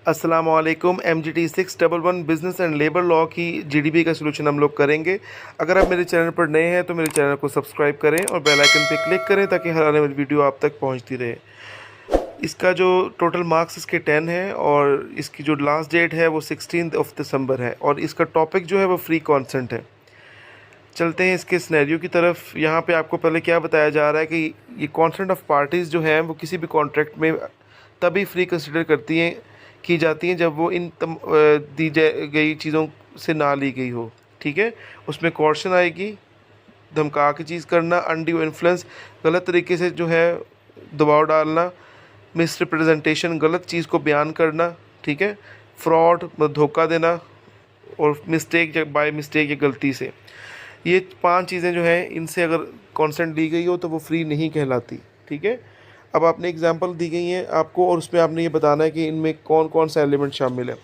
अस्सलाम वालेकुम। MGT 611 business and labour law की GDP का सलूशन हम लोग करेंगे। अगर आप मेरे चैनल पर नए हैं तो मेरे चैनल को सब्सक्राइब करें और बेल आइकन पे क्लिक करें ताकि हर आने वाली वीडियो आप तक पहुंचती रहे। इसका जो टोटल मार्क्स इसके 10 हैं और इसकी जो लास्ट डेट है वो 16 दिसंबर है और इसका टॉपिक जो है वो फ्री कॉन्सेंट है। चलते हैं इसके सिनेरियो की तरफ। यहाँ पे आपको पहले क्या बताया जा रहा है कि ये कॉन्सेंट ऑफ पार्टीज़ जो हैं वो किसी भी कॉन्ट्रैक्ट में तभी फ्री कंसिडर की जाती हैं जब वो दी गई चीज़ों से ना ली गई हो। ठीक है, उसमें कॉर्शन आएगी, धमका के चीज़ करना, अनड्यू इन्फ्लुएंस, गलत तरीके से जो है दबाव डालना, मिसरिप्रेजेंटेशन, गलत चीज़ को बयान करना, ठीक है, फ्रॉड धोखा देना और मिस्टेक बाय मिस्टेक या गलती से। ये 5 चीज़ें जो हैं इनसे अगर कॉन्सेंट दी गई हो तो वो फ्री नहीं कहलाती। ठीक है, अब आपने एग्जांपल दी गई हैं आपको और उसमें आपने ये बताना है कि इनमें कौन कौन सा एलिमेंट शामिल है।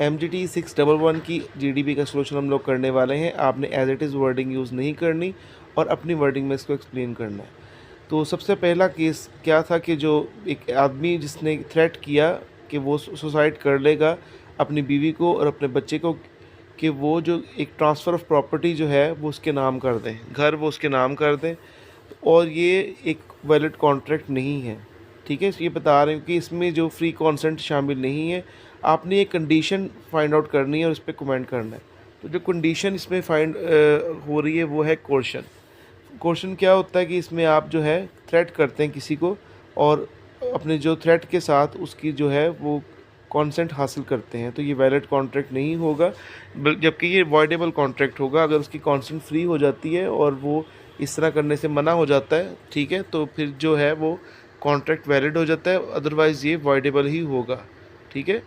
MGT 611 की GDP का सोल्यूशन हम लोग करने वाले हैं। आपने as it is wording use नहीं करनी और अपनी वर्डिंग में इसको एक्सप्लेन करना है। तो सबसे पहला केस क्या था कि जो एक आदमी जिसने थ्रेट किया कि वो सुसाइड कर लेगा अपनी बीवी को और अपने बच्चे को, कि वो जो एक ट्रांसफ़र ऑफ प्रॉपर्टी जो है वो उसके नाम कर दें, घर वो उसके नाम कर दें, और ये एक वैलिड कॉन्ट्रैक्ट नहीं है। ठीक है, ये बता रहे हैं कि इसमें जो फ्री कॉन्सेंट शामिल नहीं है। आपने एक कंडीशन फाइंड आउट करनी है और उस पर कमेंट करना है। तो जो कंडीशन इसमें फाइंड हो रही है वो है कोर्शन। कोर्शन क्या होता है कि इसमें आप जो है थ्रेट करते हैं किसी को और अपने जो थ्रेट के साथ उसकी जो है वो कॉन्सेंट हासिल करते हैं, तो ये वैलिड कॉन्ट्रैक्ट नहीं होगा, जबकि ये वॉइडेबल कॉन्ट्रैक्ट होगा अगर उसकी कॉन्सेंट फ्री हो जाती है और वो इस तरह करने से मना हो जाता है। ठीक है, तो फिर जो है वो कॉन्ट्रैक्ट वैलिड हो जाता है, अदरवाइज़ ये वॉइडेबल ही होगा। ठीक है,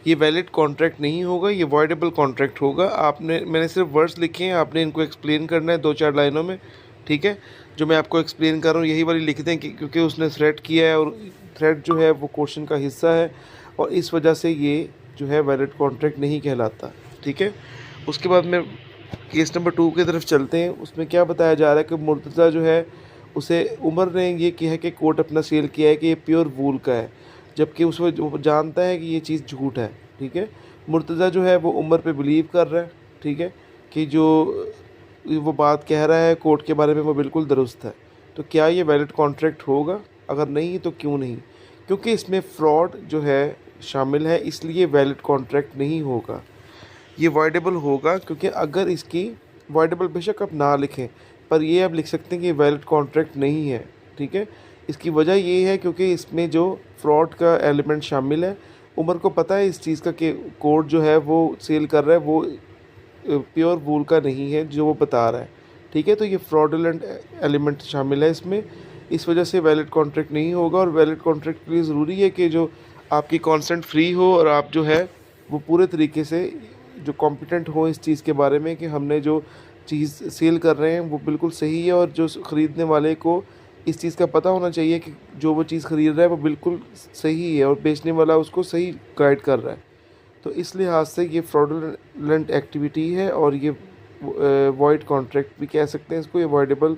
ये वैलिड कॉन्ट्रैक्ट नहीं होगा, ये वॉइडेबल कॉन्ट्रैक्ट होगा। मैंने सिर्फ वर्ड्स लिखे हैं, आपने इनको एक्सप्लेन करना है 2-4 लाइनों में। ठीक है, जो मैं आपको एक्सप्लेन कर रहा हूँ यही वाली लिख दें क्योंकि उसने थ्रेट किया है और थ्रेट जो है वो क्वेश्चन का हिस्सा है और इस वजह से ये जो है वैलिड कॉन्ट्रैक्ट नहीं कहलाता। ठीक है, उसके बाद में केस नंबर 2 की तरफ चलते हैं। उसमें क्या बताया जा रहा है कि मुर्तज़ा जो है उसे उमर ने ये किया है कि कोर्ट अपना सेल किया है कि ये प्योर वूल का है, जबकि वो जानता है कि ये चीज़ झूठ है। ठीक है, मुर्तज़ा जो है वो उमर पे बिलीव कर रहा है। ठीक है, कि जो वो बात कह रहा है कोर्ट के बारे में वो बिल्कुल दुरुस्त है। तो क्या ये वैलिड कॉन्ट्रैक्ट होगा? अगर नहीं तो क्यों नहीं? क्योंकि इसमें फ़्रॉड जो है शामिल है, इसलिए वैलिड कॉन्ट्रैक्ट नहीं होगा। ये वॉइडेबल होगा क्योंकि अगर इसकी वॉइडेबल बेशक आप ना लिखें पर ये आप लिख सकते हैं कि वैलिड कॉन्ट्रैक्ट नहीं है। ठीक है, इसकी वजह ये है क्योंकि इसमें जो फ्रॉड का एलिमेंट शामिल है, उमर को पता है इस चीज़ का कि कोर्ट जो है वो सेल कर रहा है वो प्योर वूल का नहीं है जो वो बता रहा है। ठीक है, तो ये फ्रॉडुलेंट एलिमेंट शामिल है इसमें, इस वजह से वैलिड कॉन्ट्रैक्ट नहीं होगा। और वैलिड कॉन्ट्रैक्ट के लिए ज़रूरी है कि जो आपकी कॉन्सेंट फ्री हो और आप जो है वो पूरे तरीके से जो कॉम्पिटेंट हो इस चीज़ के बारे में कि हमने जो चीज़ सेल कर रहे हैं वो बिल्कुल सही है, और जो ख़रीदने वाले को इस चीज़ का पता होना चाहिए कि जो वो चीज़ ख़रीद रहा है वो बिल्कुल सही है और बेचने वाला उसको सही गाइड कर रहा है। तो इस लिहाज से ये फ्रॉडुलेंट एक्टिविटी है और ये वॉइड कॉन्ट्रैक्ट भी कह सकते हैं इसको, ये वॉइडेबल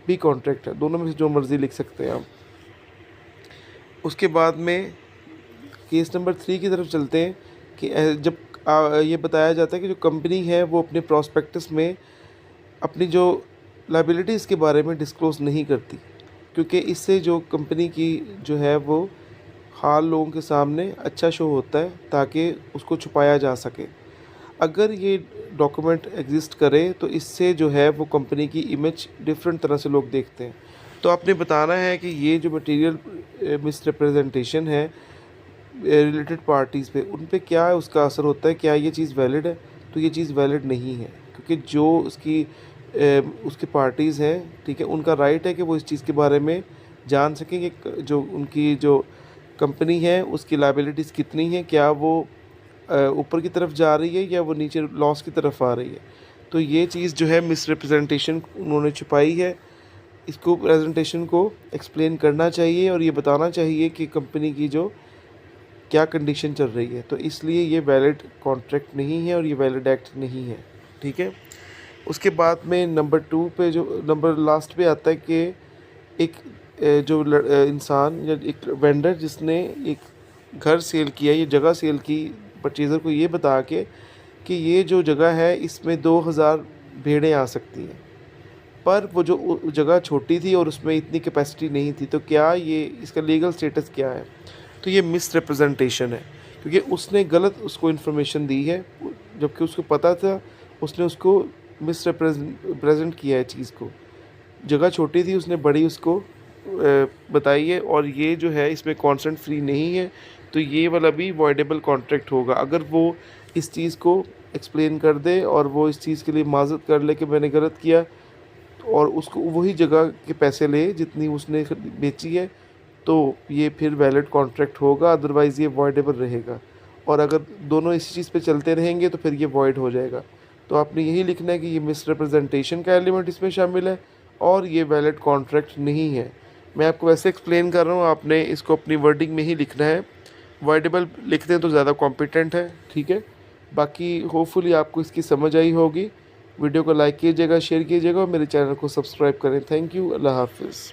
भी कॉन्ट्रैक्ट है, दोनों में से जो मर्ज़ी लिख सकते हैं आप। उसके बाद में केस नंबर 3 की तरफ चलते हैं कि जब ये बताया जाता है कि जो कंपनी है वो अपने प्रॉस्पेक्टस में अपनी जो लायबिलिटीज़ के बारे में डिस्क्लोज़ नहीं करती, क्योंकि इससे जो कंपनी की जो है वो हाल लोगों के सामने अच्छा शो होता है ताकि उसको छुपाया जा सके। अगर ये डॉक्यूमेंट एग्जिस्ट करे तो इससे जो है वो कंपनी की इमेज डिफरेंट तरह से लोग देखते हैं। तो आपने बताना है कि ये जो मटेरियल मिसरिप्रेजेंटेशन है रिलेटेड पार्टीज़ पे, उन पे क्या उसका असर होता है, क्या ये चीज़ वैलिड है? तो ये चीज़ वैलिड नहीं है क्योंकि जो उसकी पार्टीज़ हैं, ठीक है, उनका राइट है कि वो इस चीज़ के बारे में जान सकें कि जो उनकी जो कंपनी है उसकी लायबिलिटीज़ कितनी है, क्या वो ऊपर की तरफ जा रही है या वो नीचे लॉस की तरफ आ रही है। तो ये चीज़ जो है मिसरिप्रेजेंटेशन उन्होंने छुपाई है, इसको प्रेजेंटेशन को एक्सप्लेन करना चाहिए और ये बताना चाहिए कि कंपनी की जो क्या कंडीशन चल रही है। तो इसलिए ये वैलिड कॉन्ट्रैक्ट नहीं है और ये वैलिड एक्ट नहीं है। ठीक है, उसके बाद में नंबर 2 पे जो नंबर लास्ट पे आता है कि एक इंसान या एक वेंडर जिसने एक घर सेल किया, ये जगह सेल की परचेज़र को ये बता के कि ये जो जगह है इसमें 2000 भेड़ें आ सकती हैं। पर वो जो जगह छोटी थी और उसमें इतनी कैपेसिटी नहीं थी, तो क्या ये इसका लीगल स्टेटस क्या है? तो ये मिसरिप्रेजेंटेशन है, क्योंकि उसने गलत उसको इन्फॉर्मेशन दी है, जबकि उसको पता था। उसने उसको प्रेजेंट किया है चीज़ को। जगह छोटी थी, उसने बड़ी उसको बताई है, और ये जो है इसमें कॉन्सेंट फ्री नहीं है, तो ये वाला भी वॉइडेबल कॉन्ट्रैक्ट होगा। अगर वो इस चीज़ को एक्सप्लेन कर दे और वो इस चीज़ के लिए माज़रत कर ले कि मैंने गलत किया, और उसको वही जगह के पैसे ले जितनी उसने बेची है, तो ये फिर वैलिड कॉन्ट्रैक्ट होगा, अदरवाइज़ ये वॉइडेबल रहेगा। और अगर दोनों इसी चीज़ पे चलते रहेंगे तो फिर ये वॉइड हो जाएगा। तो आपने यही लिखना है कि ये मिसरिप्रेजेंटेशन का एलिमेंट इसमें शामिल है और ये वैलिड कॉन्ट्रैक्ट नहीं है। मैं आपको वैसे एक्सप्लेन कर रहा हूँ, आपने इसको अपनी वर्डिंग में ही लिखना है। वॉइडेबल लिखते हैं तो ज़्यादा कॉम्पिटेंट है, ठीक है। बाकी होपफुली आपको इसकी समझ आई होगी। वीडियो को लाइक कीजिएगा, शेयर कीजिएगा और मेरे चैनल को सब्सक्राइब करें। Thank you. अल्लाह हाफ़िज़।